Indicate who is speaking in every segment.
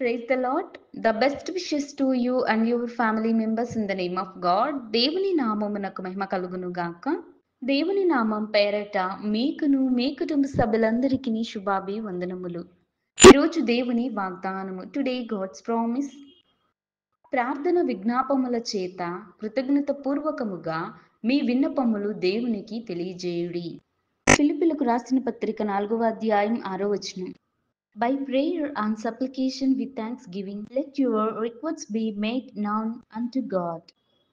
Speaker 1: Praise the Lord. The best wishes to you and your family members in the name of God. దేవుని నామమునకు మహిమ కలుగును గాక. దేవుని నామం పేరట మీకును మీ కుటుంబ సభ్యులందరికీ శుభాభివందనములు. ఈరోజు దేవుని వాగ్దానము. Today God's promise. ప్రార్థన విజ్ఞాపముల చేత కృతజ్ఞత పూర్వకముగా మీ విన్నపములు దేవునికి తెలియజేయుడి. ఫిలిప్పీలకు రాసిన పత్రిక 4వ అధ్యాయం 6వ వచనం. By prayer and supplication with thanksgiving, let your requests be made known unto God.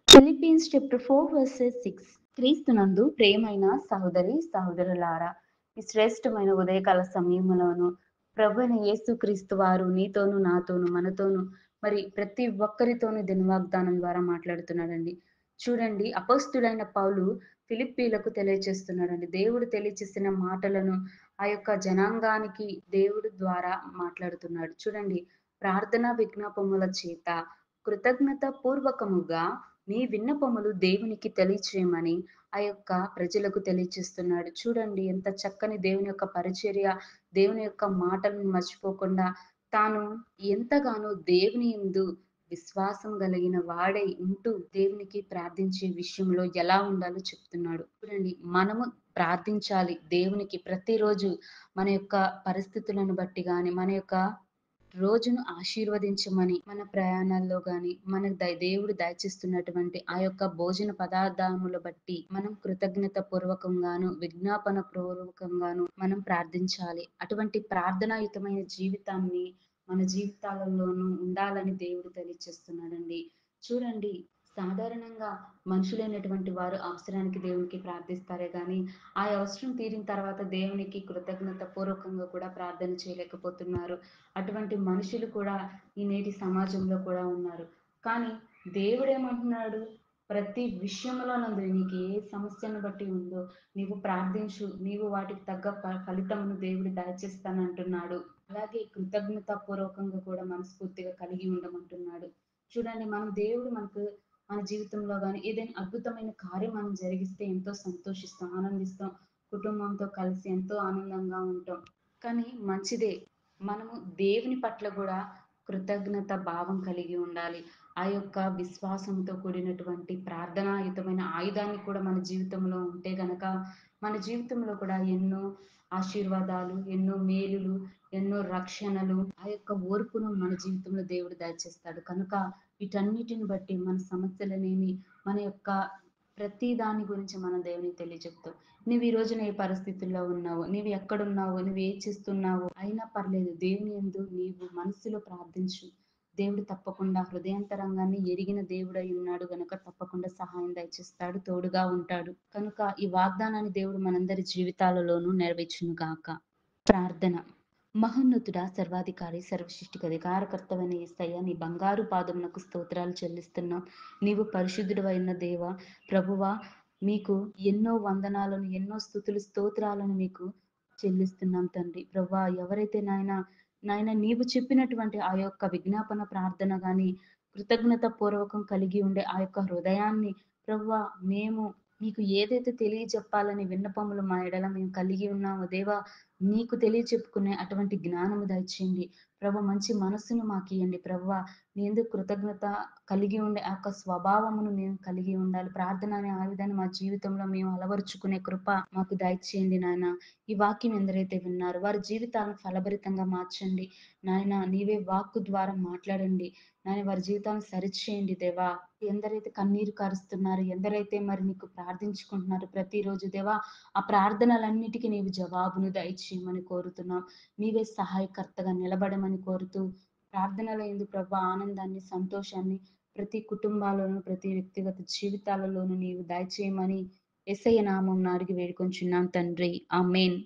Speaker 1: Philippians chapter 4 verses 6. క్రీస్తునందు ప్రేమైన సహోదరి సహోదరులారా, ఈ శ్రేష్టమైన ఉదయకాల సమయములోను ప్రభువైన యేసుక్రీస్తు వారు నీతోను నాతోను మనతోను మరి ప్రతి ఒక్కరితోనూ దినవాగ్దానం ద్వారా మాట్లాడుతున్నాడండి. చూడండి, అపొస్తలుడైన పౌలు ఫిలిప్పీలకు తెలియచేస్తున్నాడండి. దేవుడు తెలియచేసిన మాటలను ఆ యొక్క జనాంగానికి దేవుడు ద్వారా మాట్లాడుతున్నాడు. చూడండి, ప్రార్థనా విజ్ఞాపముల చేత కృతజ్ఞత పూర్వకముగా మీ విన్నపములు దేవునికి తెలియచేయమని ఆ యొక్క ప్రజలకు తెలియచేస్తున్నాడు. చూడండి, ఎంత చక్కని దేవుని యొక్క పరిచర్య, దేవుని యొక్క మాటలను మర్చిపోకుండా తాను ఎంతగానో దేవుని యందు విశ్వాసం కలిగిన వాడై ఉంటూ దేవునికి ప్రార్థించే విషయంలో ఎలా ఉండాలో చెప్తున్నాడు. చూడండి, మనము ప్రార్థించాలి దేవునికి ప్రతిరోజు. మన యొక్క పరిస్థితులను బట్టి గాని, మన యొక్క రోజును ఆశీర్వదించమని, మన ప్రయాణాల్లో గాని, మన దేవుడు దయచేస్తున్నటువంటి ఆ యొక్క భోజన పదార్థముల బట్టి మనం కృతజ్ఞత పూర్వకంగాను విజ్ఞాపన పూర్వకంగాను మనం ప్రార్థించాలి. అటువంటి ప్రార్థనాయుతమైన జీవితాన్ని మన జీవితాలలోనూ ఉండాలని దేవుడు తెలియచేస్తున్నాడండి. చూడండి, సాధారణంగా మనుషులైనటువంటి వారు అవసరానికి దేవునికి ప్రార్థిస్తారే కానీ ఆ అవసరం తీరిన తర్వాత దేవునికి కృతజ్ఞత పూర్వకంగా కూడా ప్రార్థన చేయలేకపోతున్నారు. అటువంటి మనుషులు కూడా ఈ నేటి సమాజంలో కూడా ఉన్నారు. కానీ దేవుడేమంటున్నాడు? ప్రతి విషయంలో నందు నీకు ఏ సమస్యను బట్టి ఉందో నీవు ప్రార్థించు, నీవు వాటికి తగ్గ ఫలితమును దేవుడు దయచేస్తానంటున్నాడు. అలాగే కృతజ్ఞత పూర్వకంగా కూడా మనస్ఫూర్తిగా కలిగి ఉండమంటున్నాడు. చూడండి, దేవుడు మన జీవితంలో కానీ ఏదైనా అద్భుతమైన కార్యం మనం జరిగిస్తే ఎంతో సంతోషిస్తాం, ఆనందిస్తాం, కుటుంబంతో కలిసి ఎంతో ఆనందంగా ఉంటాం. కానీ మంచిదే, మనము దేవుని పట్ల కూడా కృతజ్ఞత భావం కలిగి ఉండాలి. ఆ యొక్క విశ్వాసంతో కూడినటువంటి ప్రార్థనాయుతమైన ఆయుధాన్ని కూడా మన జీవితంలో ఉంటే గనక మన జీవితంలో కూడా ఎన్నో ఆశీర్వాదాలు, ఎన్నో మేలులు, ఎన్నో రక్షణలు, ఆ యొక్క ఓర్పును మన జీవితంలో దేవుడు దయచేస్తాడు. కనుక వీటన్నిటిని బట్టి మన సమస్యలనేమి, మన యొక్క ప్రతి దాని గురించి మనం దేవునికి తెలియజెప్తాం. నువ్వు ఈ రోజున ఏ పరిస్థితుల్లో ఉన్నావు, నువ్వు ఎక్కడున్నావు, నువ్వు ఏం చేస్తున్నావు అయినా పర్లేదు, దేవుని యందు నీవు మనస్సులో ప్రార్థించు. దేవుడు తప్పకుండా హృదయాంతరంగాన్ని ఎరిగిన దేవుడై ఉన్నాడు గనుక తప్పకుండా సహాయం దయచేస్తాడు, తోడుగా ఉంటాడు. కనుక ఈ వాగ్దానాన్ని దేవుడు మనందరి జీవితాలలోనూ నెరవేర్చును గాక. ప్రార్థన. మహోన్నతుడా, సర్వాధికారి, సర్వసృష్టికి అధికారకర్తవైన యేసయ్య, నీ బంగారు పాదమునకు స్తోత్రాలు చెల్లిస్తున్నాం. నీవు పరిశుద్ధుడైన దేవ ప్రభువా, మీకు ఎన్నో వందనాలను, ఎన్నో స్తుతులు, స్తోత్రాలను మీకు చెల్లిస్తున్నాం తండ్రి. ప్రభువా, ఎవరైతే నాయన నీవు చెప్పినటువంటి ఆ యొక్క విజ్ఞాపన ప్రార్థన గాని కృతజ్ఞత పూర్వకం కలిగి ఉండే ఆ యొక్క హృదయాన్ని ప్రభువా, మేము మీకు ఏదైతే తెలియజెప్పాలని విన్నపములు మా ఎడల మేము కలిగి ఉన్నామో దేవా, నీకు తెలియచెప్పుకునే అటువంటి జ్ఞానము దయచేయండి ప్రభు. మంచి మనస్సును మాకు ఇవ్వండి ప్రభువా. నీ యందు కృతజ్ఞత కలిగి ఉండే ఆ యొక్క స్వభావమును మేము కలిగి ఉండాలి. ప్రార్థన అనే ఆయుధాన్ని మా జీవితంలో మేము అలవరుచుకునే కృప మాకు దయచేయండి నాయన. ఈ వాక్యం ఎందరైతే విన్నారో వారి జీవితాలను ఫలభరితంగా మార్చండి నాయన. నీవే వాక్కు ద్వారా మాట్లాడండి నాయన. వారి జీవితాలను సరిచేయండి దేవా. ఎందరైతే కన్నీరు కారుస్తున్నారు, ఎందరైతే మరి నీకు ప్రార్థించుకుంటున్నారు ప్రతిరోజు దేవా, ఆ ప్రార్థనలన్నిటికీ నీవు జవాబును దయచేయమని కోరుతున్నాం. నీవే సహాయకర్తగా నిలబడమని కోరుతూ ప్రార్థనలో యందు ప్రభు ఆనందాన్ని, సంతోషాన్ని ప్రతి కుటుంబాల్లోనూ, ప్రతి వ్యక్తిగత జీవితాలలోనూ నీవు దయచేయమని యేసయ్య నామమున అడిగి వేడుకొంచున్నాం తండ్రి. ఆమేన్.